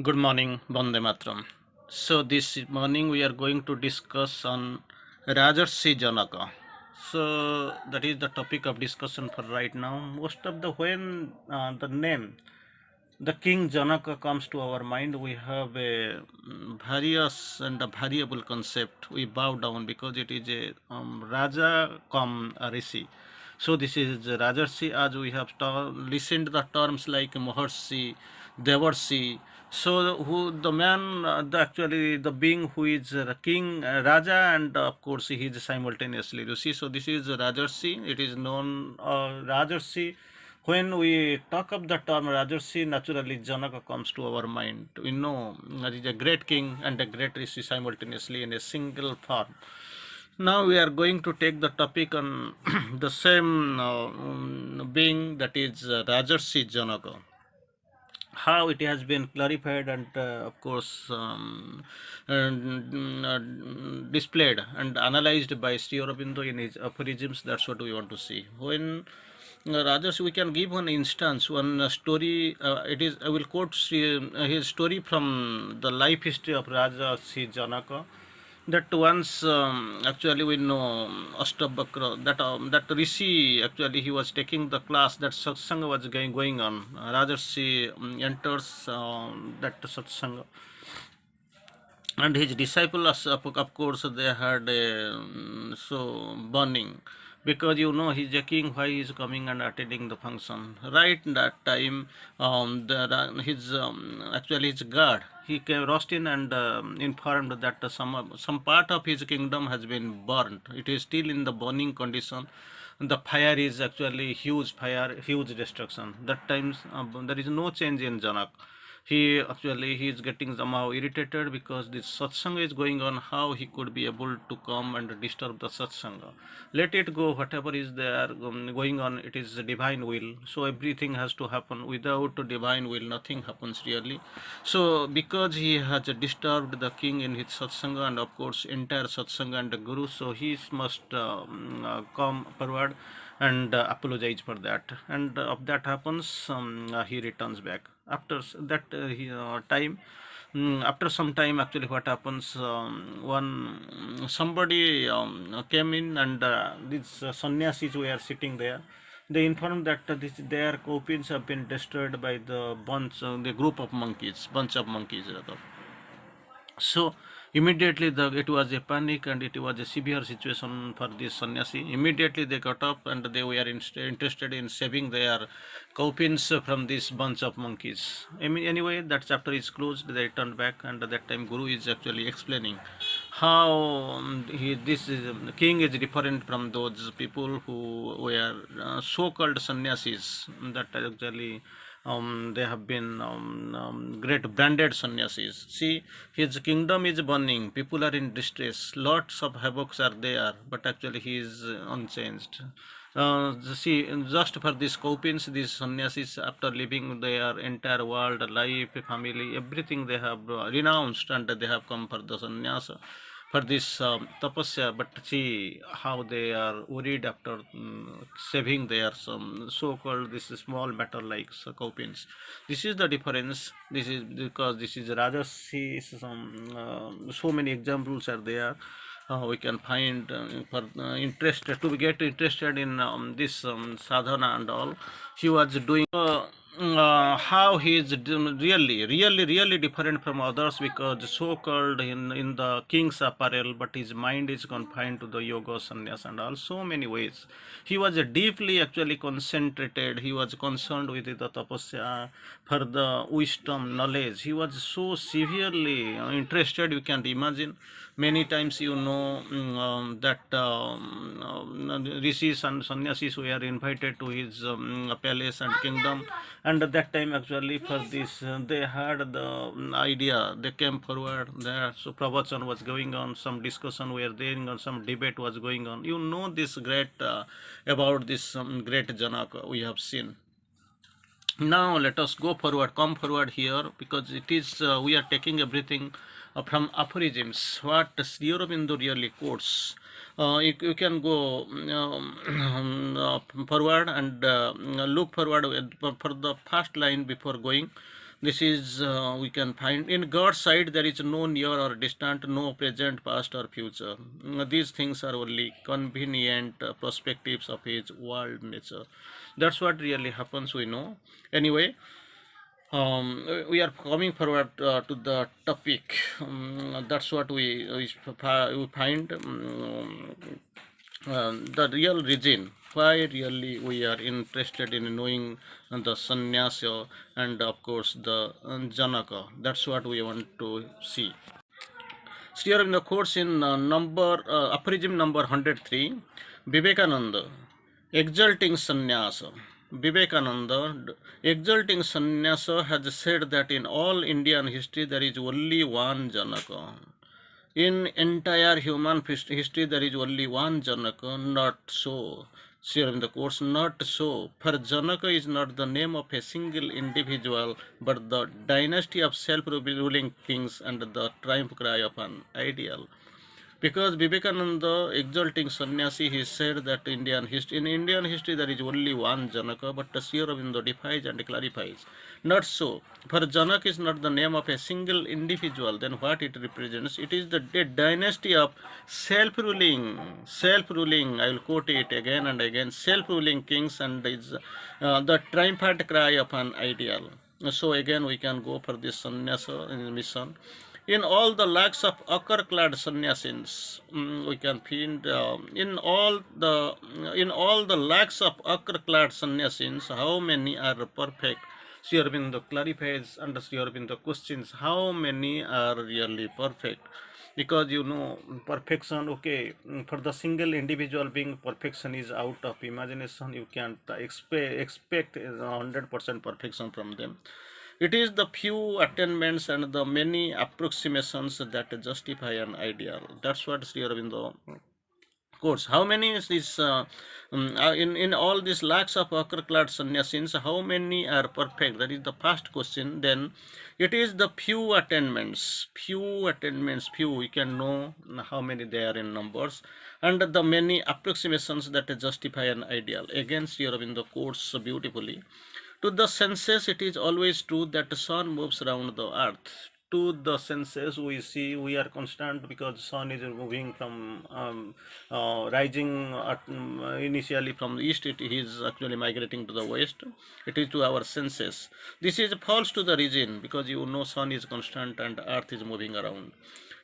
Good morning, Bande Matram. So this morning we are going to discuss on Rajarsi Janaka. So that is the topic of discussion for right now. Most of the when the name the King Janaka comes to our mind, we have a various and a variable concept. We bow down because it is a Raja come Rishi. So this is Rajarsi, as we have listened the terms like Maharshi, Devarshi. So who the man, actually the being who is king, Raja, and of course he is simultaneously Rishi. So this is Rajarsi. It is known Rajarsi. When we talk of the term Rajarsi, naturally Janaka comes to our mind. We know that is a great king and a great Rishi simultaneously in a single form. Now we are going to take the topic on the same being, that is Rajarsi Janaka. How it has been clarified and of course displayed and analyzed by Sri Aurobindo in his aphorisms. That's what we want to see. When Rajas, we can give one instance, one story. It is I will quote his story from the life history of Raja Sri Janaka. That once actually we know Ashtabakra, that Rishi, actually he was taking the class, that satsanga was going on. Rajarshi enters that satsanga, and his disciples of course they had so burning, because you know he's a king, why he is coming and attending the function. Right that time, his actually his guard, he came rushed in and informed that some part of his kingdom has been burnt. It is still in the burning condition. The fire is actually huge fire, huge destruction. That times there is no change in Janak. He is getting somehow irritated because this satsanga is going on. How he could be able to come and disturb the satsanga? Let it go. Whatever is there going on, it is divine will. So everything has to happen. Without divine will, nothing happens really. So because he has disturbed the king in his satsanga, and of course entire satsanga and the guru, so he must come forward and apologize for that. And of that happens, he returns back after that time. After some time, actually what happens, one somebody came in, and these sannyasis were sitting there. They informed that their coffins have been destroyed by the group of monkeys, bunch of monkeys rather. So immediately it was a panic, and it was a severe situation for this sannyasi. Immediately they got up and they were interested in saving their coffins from this bunch of monkeys. I mean, anyway, that chapter is closed. They returned back, and at that time Guru is actually explaining how this king is different from those people who were so-called sannyasis, that actually they have been great branded sannyasis. See, his kingdom is burning, people are in distress, lots of havocs are there, but actually he is unchanged. See, just for these coupins, these sannyasis, after leaving their entire world, life, family, everything, they have renounced and they have come for the sannyasa, for this tapasya. But see how they are worried after saving their some so-called this small matter like coupins. This is the difference. This is because this is Rajasi. So many examples are there. We can find for interested to get interested in this sadhana and all. He was doing how he is really different from others, because so called in the king's apparel, but his mind is confined to the yoga, sannyas, and all so many ways. He was deeply actually concentrated. He was concerned with the tapasya for the wisdom, knowledge. He was so severely interested, you can imagine. Many times, you know, that rishis and sannyasis were invited to his palace and kingdom, and at that time actually for this they had the idea, they came forward there. So pravachan was going on, some discussion were there, and some debate was going on. You know, this great about this great Janaka we have seen. Now let us go forward, come forward here, because it is we are taking everything from aphorisms, what Sri Aurobindo really quotes. You can go forward and look forward for the first line before going. This is we can find in God's side there is no near or distant, no present, past or future. These things are only convenient perspectives of His world nature. That's what really happens. We know. Anyway, we are coming forward to the topic. That's what we find the real reason why really we are interested in knowing the sannyasa and of course the janaka. That's what we want to see. Here in the course in aphorism number 103, Vivekananda, exalting sannyasa. Vivekananda, exalting sannyasa, has said that in all Indian history there is only one Janaka. In entire human history there is only one Janaka, not so. Here in the course, not so. For Janaka is not the name of a single individual, but the dynasty of self-ruling kings and the triumph cry of an ideal. Because Vivekananda, exalting sannyasi, he said that in Indian history there is only one Janaka, but Sri Aurobindo defies and clarifies. Not so. For Janaka is not the name of a single individual, then what it represents? It is the dynasty of self-ruling, I will quote it again and again, self-ruling kings, and is the triumphant cry of an ideal. So again we can go for this sannyasa mission. In all the lakhs of ochre-clad sannyasins, we can find in all the lakhs of ochre-clad sannyasins, how many are perfect? Sri Aurobindo clarifies under Sri Aurobindo questions, how many are really perfect? Because perfection, okay, for the single individual being, perfection is out of imagination. You can't expect 100% perfection from them. It is the few attainments and the many approximations that justify an ideal. That's what Sri Aurobindo quotes. How many is this? In all these lakhs of ochre-clad sannyasins, how many are perfect? That is the first question. Then it is the few attainments. Few. We can know how many they are in numbers, and the many approximations that justify an ideal. Again, Sri Aurobindo quotes beautifully. To the senses, it is always true that the sun moves around the earth. To the senses, we see we are constant because the sun is moving from rising initially from the east. It is actually migrating to the west. It is to our senses. This is false to the reason, because sun is constant and earth is moving around.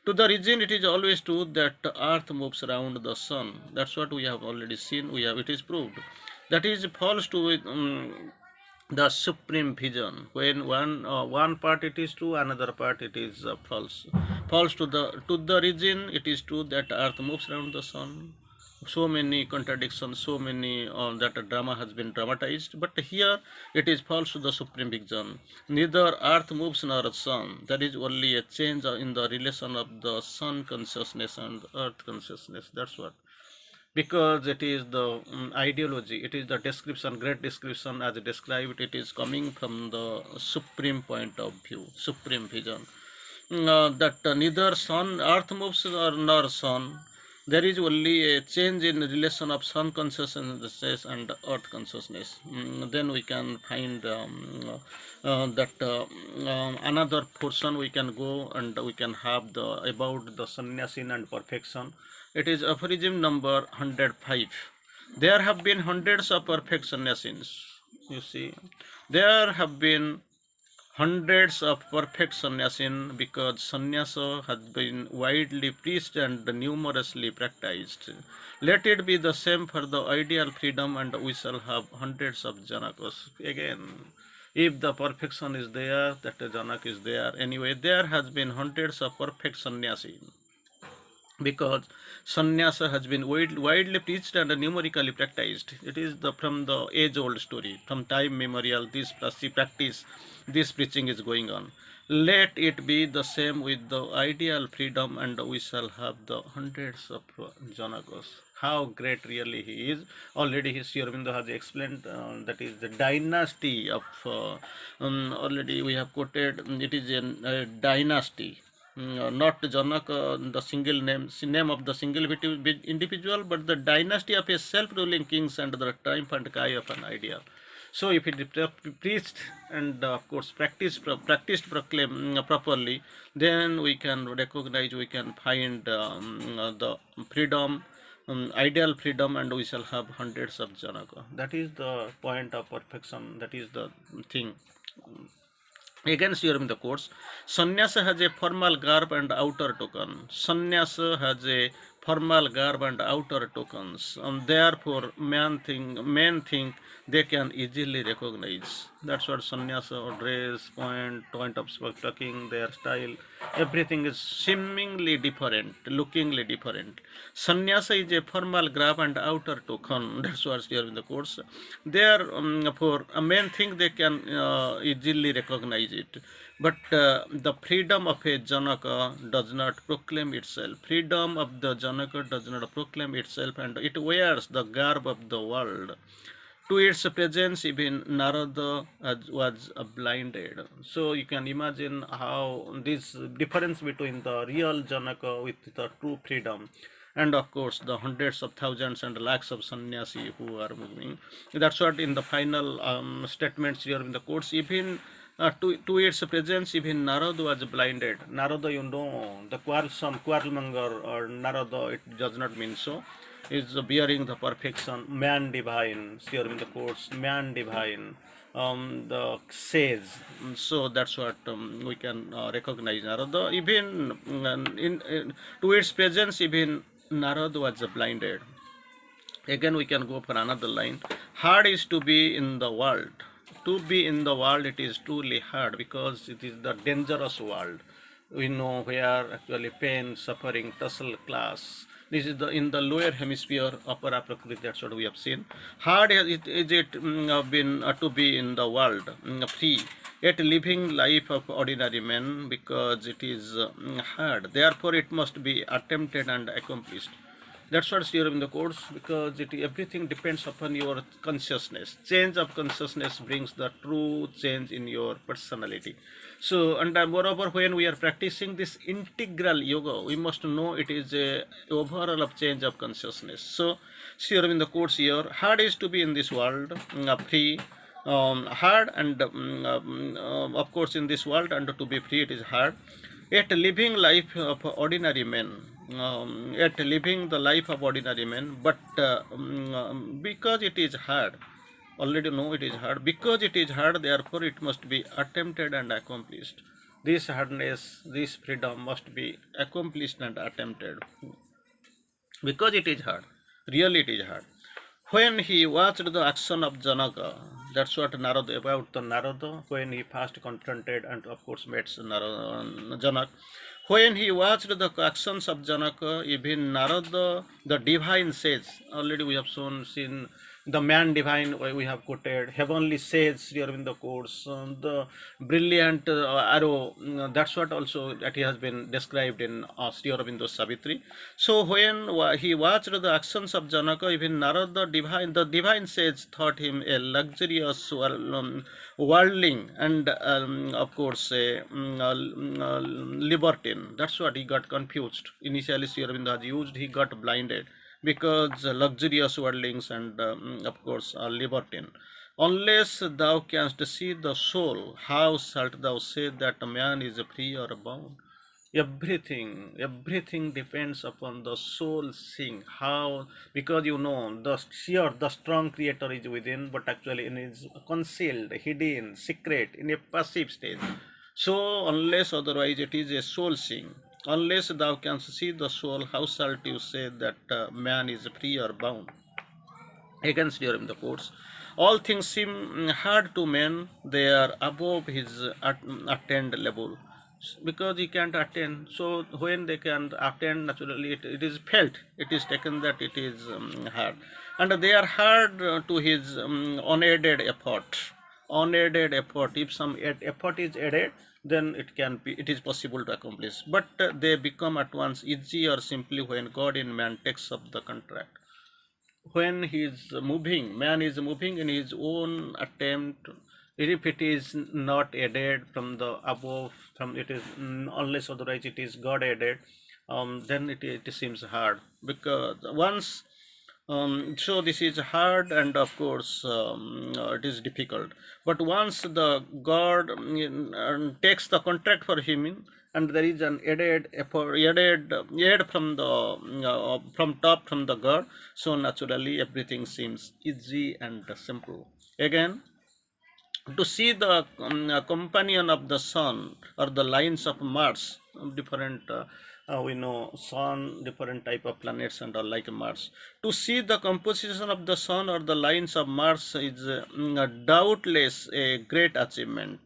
To the reason, it is always true that the earth moves around the sun. That's what we have already seen. It is proved. That is false to the supreme vision. When one part it is true, another part it is false. False to the reason, it is true that earth moves around the sun. So many contradictions, so many that a drama has been dramatized, but here it is false to the supreme vision. Neither earth moves nor sun. There is only a change in the relation of the sun consciousness and earth consciousness. That's what. Because it is the ideology, it is the description, great description as described, it is coming from the supreme point of view, supreme vision. That neither sun, earth moves nor sun. There is only a change in relation of sun consciousness and earth consciousness. Then we can find that another portion we can go and we can have about the sannyasin and perfection. It is aphorism number 105. There have been hundreds of perfect sannyasins. You see, there have been hundreds of perfect sannyasin because sannyasa has been widely preached and numerously practiced. Let it be the same for the ideal freedom, and we shall have hundreds of janakas. Again, if the perfection is there, that the janak is there. Anyway, there has been hundreds of perfect sannyasin, because sannyasa has been widely preached and numerically practiced. It is from the age-old story, from time memorial. This practice, this preaching is going on. Let it be the same with the ideal freedom, and we shall have the hundreds of janakas. How great really he is! Already Sri Aurobindo has explained that is the dynasty of. Already we have quoted. It is a dynasty. Not Janaka, the single name of the single individual, but the dynasty of a self-ruling kings and the triumphant cry of an ideal. So if it is preached and of course practiced proclaim properly, then we can recognize, we can find the freedom, ideal freedom, and we shall have hundreds of janaka. That is the point of perfection. That is the thing. Against during the course, sannyasa has a formal garb and outer token. Sannyasa has a formal garb and outer tokens, and therefore men think they can easily recognize. That's what sannyasa or dress, point of talking, their style, everything is seemingly different, lookingly different. Sannyasa is a formal garb and outer token. That's what's here in the course. Therefore, men think they can easily recognize it. But the freedom of a Janaka does not proclaim itself. Freedom of the Janaka does not proclaim itself, and it wears the garb of the world. To its presence, even Narada was blinded. So you can imagine how this difference between the real Janaka with the true freedom, and of course the hundreds of thousands and lakhs of sannyasi who are moving. That's what in the final statements here in the courts, even to its presence, even Narada was blinded. Narada, you know, the quarrelsome, quarrelmonger, or Narada, it does not mean so, is bearing the perfection, man divine, here in the courts, man divine, the sage. So that's what we can recognize Narada. Even to its presence, even Narada was blinded. Again, we can go for another line. Hard is to be in the world. To be in the world, it is truly hard because it is the dangerous world. We know where actually pain, suffering, tussle, class. This is the in the lower hemisphere, upper Prakriti. That's what we have seen. Hard is it been to be in the world, free, yet living life of ordinary men because it is hard. Therefore, it must be attempted and accomplished. That's what's here in the course, because everything depends upon your consciousness. Change of consciousness brings the true change in your personality. So, and moreover, when we are practicing this integral yoga, we must know it is a overall of change of consciousness. So, here in the course here, hard is to be in this world, free, hard, and of course in this world, and to be free it is hard, yet living life of ordinary men, yet living the life of ordinary men, but because it is hard, already know it is hard, because it is hard, therefore it must be attempted and accomplished. This hardness, this freedom must be accomplished and attempted, because it is hard, really it is hard. When he watched the action of Janaka, that's what Narada, about the Narada, when he first confronted and of course met Janak. When he watched the actions of Janaka, even Narada, the divine sage, already we have seen the man divine, we have quoted, heavenly sage, Sri Aurobindo quotes, the brilliant arrow, that's what also that he has been described in Sri Aurobindo Savitri. So when he watched the actions of Janaka, even Narada, the divine sage, thought him a luxurious worldling and of course a libertine. That's what he got confused. Initially Sri Aurobindo has used, he got blinded, because luxurious worldlings and of course libertine. Unless thou canst see the soul, how shalt thou say that a man is free or bound? Everything depends upon the soul seeing how, because you know the strong creator is within, but actually it is concealed, hidden, secret, in a passive state. So unless otherwise it is a soul seeing. Unless thou canst see the soul, how shalt you say that man is free or bound? Against during the course, all things seem hard to men, they are above his attained level, because he can't attain. So when they can attain, naturally it is felt, it is taken that it is hard, and they are hard to his unaided effort. Unaided effort, if some effort is added, then it can be, it is possible to accomplish, but they become at once easy or simply when God in man takes up the contract. When he is moving, man is moving in his own attempt, if it is not aided from the above, from it is unless otherwise it is God aided, then it seems hard, because once So this is hard, and of course it is difficult. But once the God takes the contract for him, and there is an added effort, aid from the from top from the God, so naturally everything seems easy and simple. Again, to see the companion of the sun or the lines of Mars, different we know sun, different type of planets and all like Mars. To see the composition of the sun or the lines of Mars is doubtless a great achievement.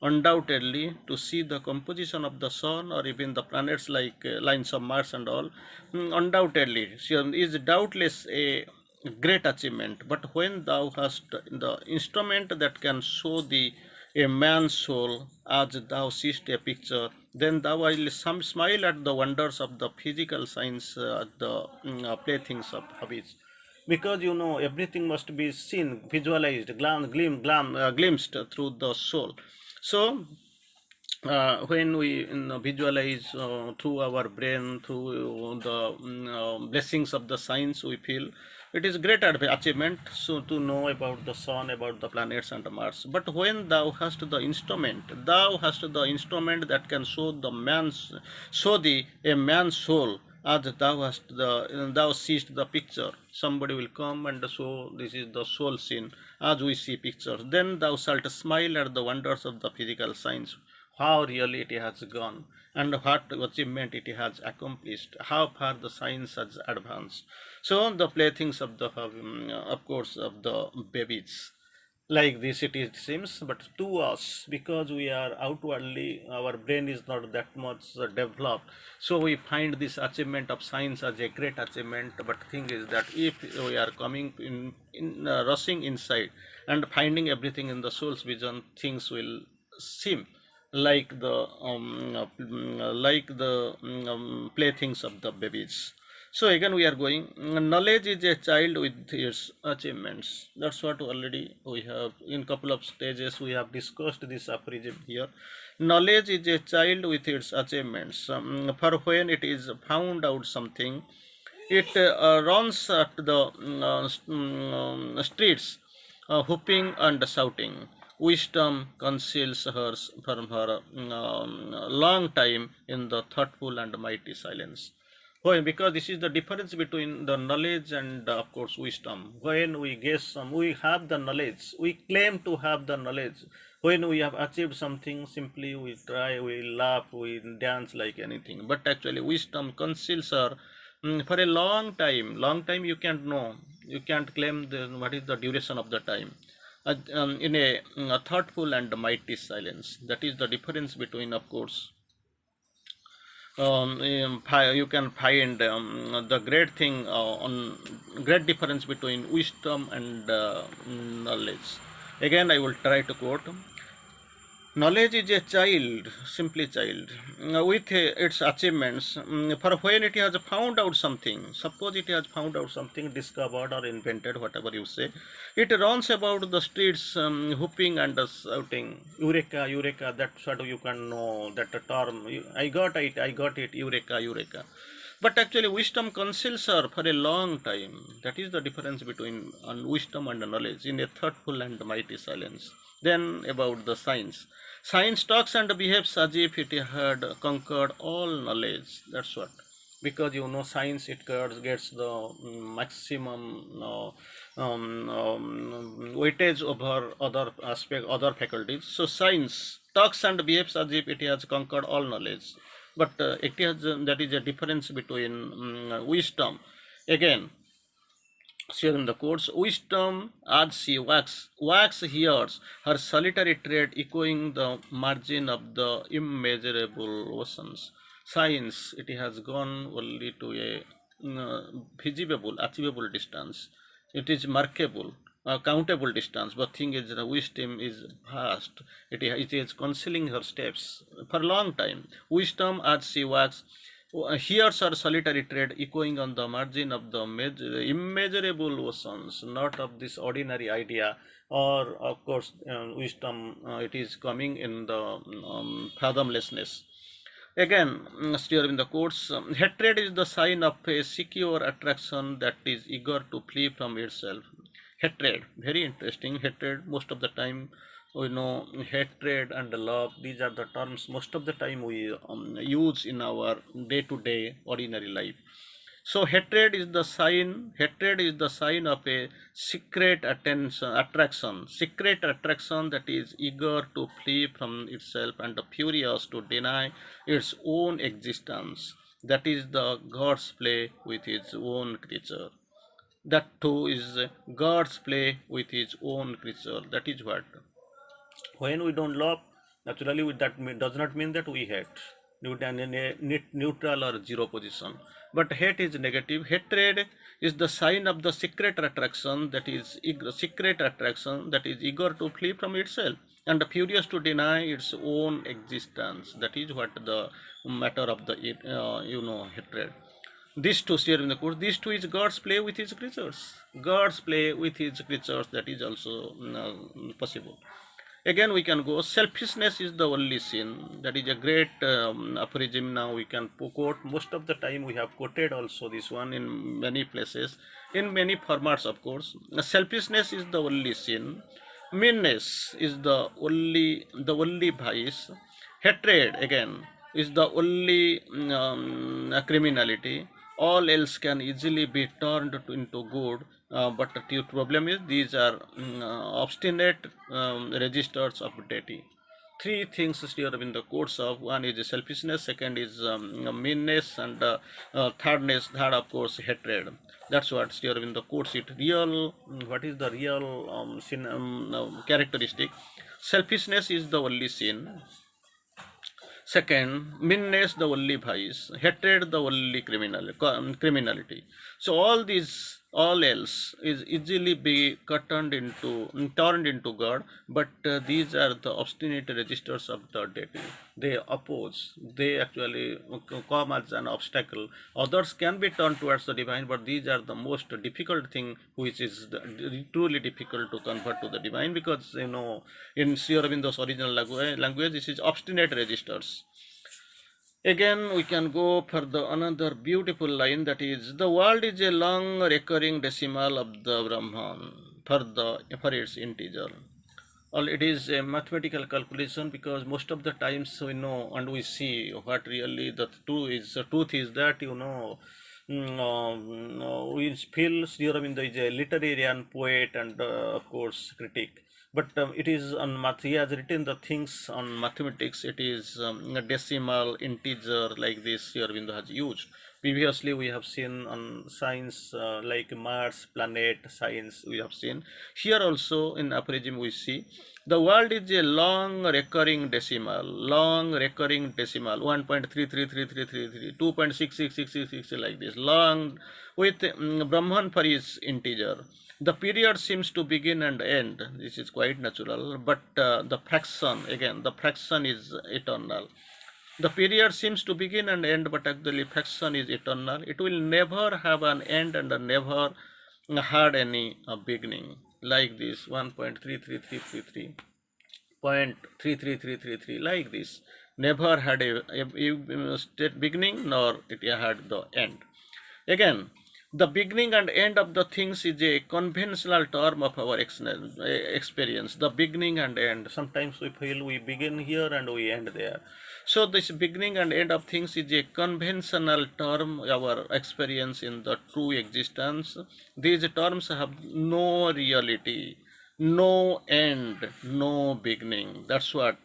Undoubtedly, to see the composition of the sun or even the planets like lines of Mars and all, undoubtedly is doubtless a great achievement. But when thou hast the instrument that can show thee a man's soul as thou seest a picture, then thou wilt some smile at the wonders of the physical science, the playthings of hobbies. Because you know everything must be seen, visualized, glimpsed through the soul. So when we visualize through our brain, through the blessings of the science, we feel it is great achievement so to know about the sun, about the planets and the Mars. But when thou hast the instrument that can show thee a man's soul as thou seest the picture. Somebody will come and show this is the soul scene as we see pictures. Then thou shalt smile at the wonders of the physical science, how really it has gone and what achievement it has accomplished, how far the science has advanced. So the playthings of the of course of the babies, like this it is seems, but to us, because we are outwardly, our brain is not that much developed, so we find this achievement of science as a great achievement. But thing is that if we are coming in rushing inside and finding everything in the soul's vision, things will seem like the playthings of the babies. So again we are going, knowledge is a child with its achievements. That's what already we have in couple of stages we have discussed this aphorism here. Knowledge is a child with its achievements. For when it is found out something, it runs at the streets, whooping and shouting. Wisdom conceals hers from her long time in the thoughtful and mighty silence. Why? Because this is the difference between the knowledge and of course wisdom. When we guess some, we have the knowledge, we claim to have the knowledge. When we have achieved something, simply we try, we laugh, we dance like anything. But actually, wisdom conceals her for a long time. Long time you can't know. You can't claim what is the duration of the time. In a thoughtful and mighty silence. That is the difference between, of course, you can find the great thing on great difference between wisdom and knowledge. Again I will try to quote, knowledge is a child, simply child, with its achievements. For when it has found out something, suppose it has found out something, discovered or invented, whatever you say, it runs about the streets, whooping and shouting, Eureka, Eureka, that's what you can know, that term, I got it, Eureka, Eureka. But actually, wisdom conceals her for a long time. That is the difference between wisdom and knowledge in a thoughtful and mighty silence. Then about the science. Science talks and behaves as if it had conquered all knowledge. That's what. Because you know, science it gets the maximum weightage over other faculties. So science talks and behaves as if it has conquered all knowledge. But it has that is a difference between wisdom. Again, here in the course, wisdom as she wax hears her solitary tread echoing the margin of the immeasurable oceans. Science, it has gone only to a visible, achievable distance. It is markable, countable distance, but thing is the wisdom is vast. It is concealing her steps for a long time. Wisdom as she walks hears her solitary tread echoing on the margin of the immeasurable oceans, not of this ordinary idea, or of course wisdom, it is coming in the fathomlessness. Again, Sri Aurobindo quotes, hatred is the sign of a secure attraction that is eager to flee from itself. Hatred, very interesting. Hatred, most of the time, we know hatred and love, these are the terms most of the time we use in our day to day ordinary life. So hatred is the sign of a secret attraction that is eager to flee from itself and furious to deny its own existence. That is the God's play with his own creature. That too is God's play with his own creature. That is what. When we don't love, naturally does not mean that we hate. Neutral or zero position. But hate is negative. Hatred is the sign of the secret attraction that is eager to flee from itself and furious to deny its own existence. That is what the matter of the hatred. This too, here in the course, this too is God's play with his creatures. God's play with his creatures, that is also possible. Again, we can go, selfishness is the only sin. That is a great aphorism. Now we can quote, most of the time we have quoted also this one in many places, in many formats, of course. Selfishness is the only sin. Meanness is the only vice. Hatred, again, is the only criminality. All else can easily be turned into good, but the problem is these are obstinate registers of deity. Three things here in the course of, one is selfishness, second is meanness, and third of course hatred. That's what here in the course it real. What is the real characteristic? Selfishness is the only sin. Second, meanness the only vice, hatred the only criminality. So all else is easily be turned into God, but these are the obstinate registers of the deity. They oppose. They actually come as an obstacle. Others can be turned towards the divine, but these are the most difficult thing, which is truly difficult to convert to the divine, because in Sri Aurobindo's original language, this is obstinate registers. Again, we can go for the another beautiful line, that is, the world is a long recurring decimal of the Brahman for its integer. Well, it is a mathematical calculation, because most of the times we know and we see what really the truth is. The truth is that we feel Sri Aurobindo is a literary poet and of course critic, but it is on math. He has written the things on mathematics. It is a decimal, integer, like this Sri Aurobindo has used. Previously, we have seen on science like Mars, planet, science, we have seen. Here also in aphorism we see the world is a long recurring decimal, 1.333333, 2.666666, like this, long, with Brahman for his integer. The period seems to begin and end. This is quite natural, but the fraction is eternal. The period seems to begin and end, but actually fraction is eternal. It will never have an end and never had any beginning. Like this, 1.33333, 0.33333, like this. Never had a state beginning, nor it had the end. Again, the beginning and end of the things is a conventional term of our experience. The beginning and end. Sometimes we feel we begin here and we end there. So this beginning and end of things is a conventional term, our experience in the true existence. These terms have no reality, no end, no beginning. That's what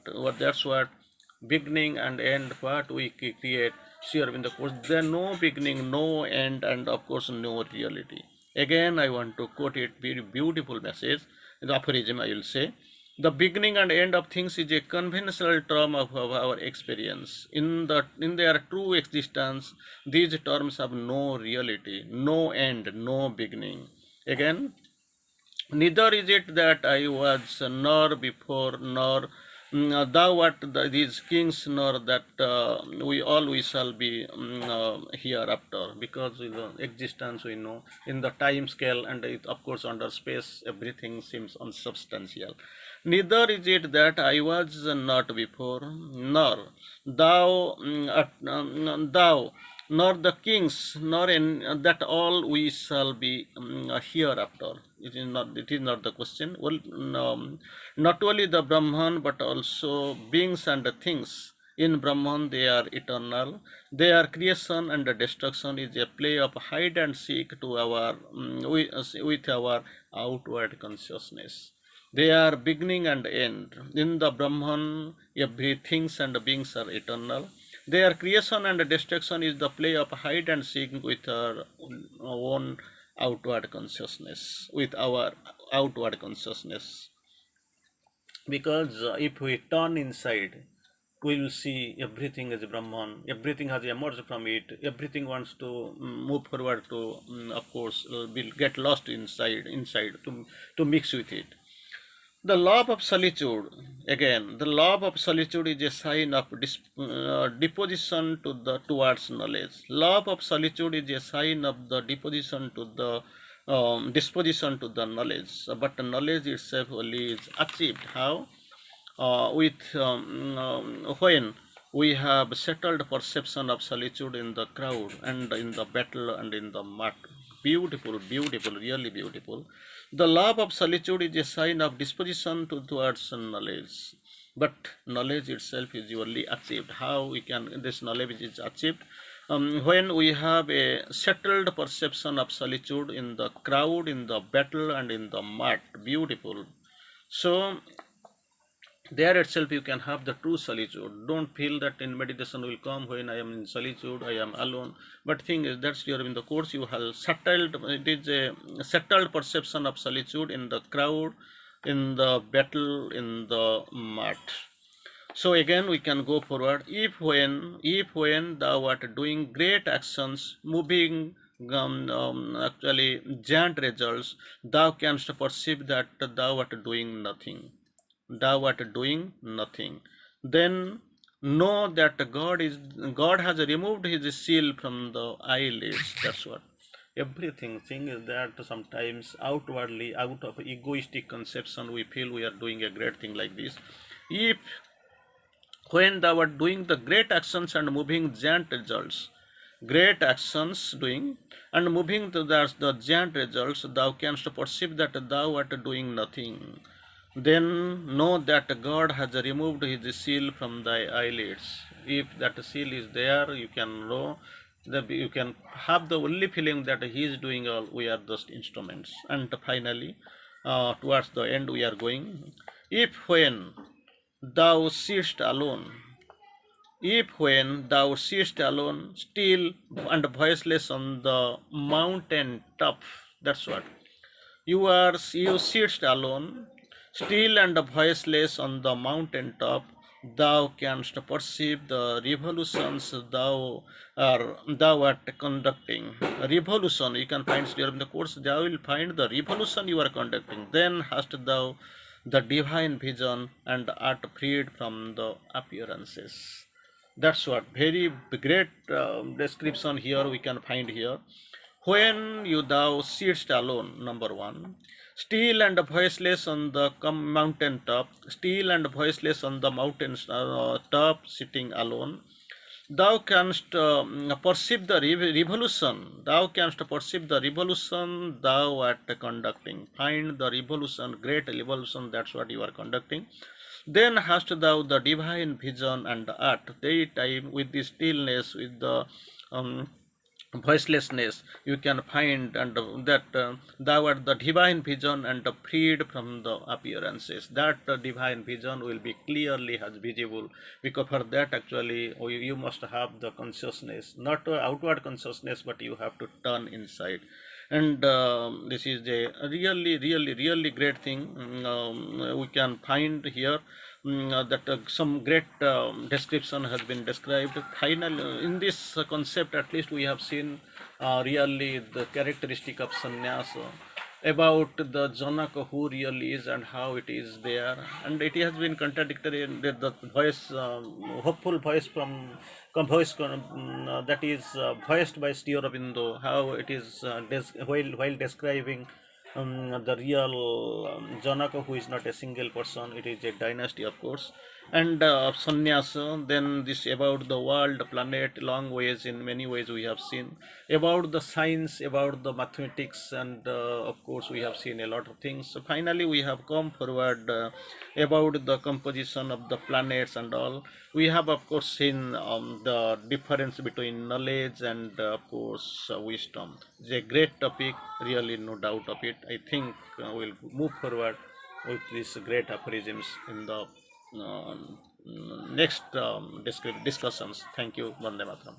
beginning and end, what we create. Sure, in the course, there no beginning, no end, and of course no reality. Again, I want to quote it, very beautiful message. In the aphorism, I will say, the beginning and end of things is a conventional term of our experience. In their true existence, these terms have no reality, no end, no beginning. Again, neither is it that I was, nor before, nor thou art these kings, nor that we shall be hereafter. Because existence, we know, in the time scale, and it, of course under space, everything seems unsubstantial. Neither is it that I was not before, nor thou, nor the kings, nor that all we shall be hereafter. It is not the question. Well, not only the Brahman, but also beings and things. In Brahman, they are eternal. Their creation and destruction is a play of hide and seek to our with our outward consciousness. They are beginning and end. In the Brahman, every things and beings are eternal. Their creation and destruction is the play of hide and seek with our own outward consciousness, with our outward consciousness. Because if we turn inside, we will see everything is Brahman, everything has emerged from it, everything wants to move forward to, of course, will get lost inside to mix with it. The love of solitude, again, the love of solitude is a sign of deposition to the towards knowledge. Love of solitude is a sign of the deposition to the disposition to the knowledge. But the knowledge itself only is achieved. How? With when we have settled perception of solitude in the crowd and in the battle and in the mud. Beautiful, beautiful, really beautiful. The love of solitude is a sign of disposition towards knowledge. But knowledge itself is usually achieved. How we can this knowledge is achieved? When we have a settled perception of solitude in the crowd, in the battle, and in the mud. Beautiful. So there itself you can have the true solitude. Don't feel that in meditation will come when I am in solitude, I am alone. But thing is, that's your in the course you have settled. It is a settled perception of solitude in the crowd, in the battle, in the mud. So again we can go forward. If when thou art doing great actions, moving actually giant results, thou canst perceive that thou art doing nothing. Thou art doing nothing. Then know that God has removed his seal from the eyelids. That's what. Everything thing is that sometimes outwardly, out of egoistic conception, we feel we are doing a great thing like this. If when thou art doing the great actions and moving giant results, great actions doing and moving to the giant results, thou canst perceive that thou art doing nothing. Then know that God has removed his seal from thy eyelids. If that seal is there, you can know that you can have the only feeling that he is doing all, we are just instruments. And finally, towards the end we are going. If when thou sittest alone, if when thou sittest alone, still and voiceless on the mountain top, that's what. You sit alone, still and voiceless on the mountain top. Thou canst perceive the revolutions thou art conducting. Revolution you can find during the course. Thou will find the revolution you are conducting. Then hast thou the divine vision and art freed from the appearances. That's what very great description here we can find here. When you thou sittest alone, number one, still and voiceless on the mountain top, still and voiceless on the mountain top, sitting alone, thou canst perceive the revolution. Thou canst perceive the revolution thou art conducting. Find the revolution, great revolution. That's what you are conducting. Then hast thou the divine vision and art. Daytime with the stillness, with the um, voicelessness you can find and that thou art the divine vision and freed from the appearances. That divine vision will be clearly as visible, because for that actually you must have the consciousness, not outward consciousness, but you have to turn inside. And this is a really great thing. We can find here that some great description has been described. Finally, in this concept, at least we have seen really the characteristic of sannyas, about the Janaka who really is and how it is there, and it has been contradictory in the voice, hopeful voice from voice that is voiced by Sri Aurobindo, how it is while describing the real Janaka, who is not a single person, it is a dynasty, of course. And sannyasa, then this about the world, planet, long ways, in many ways we have seen about the science, about the mathematics, and of course we have seen a lot of things. So finally we have come forward about the composition of the planets and all. We have of course seen the difference between knowledge and of course wisdom. It's a great topic, really, no doubt of it. I think we'll move forward with these great aphorisms in the next discussions. Thank you. Vande Mataram.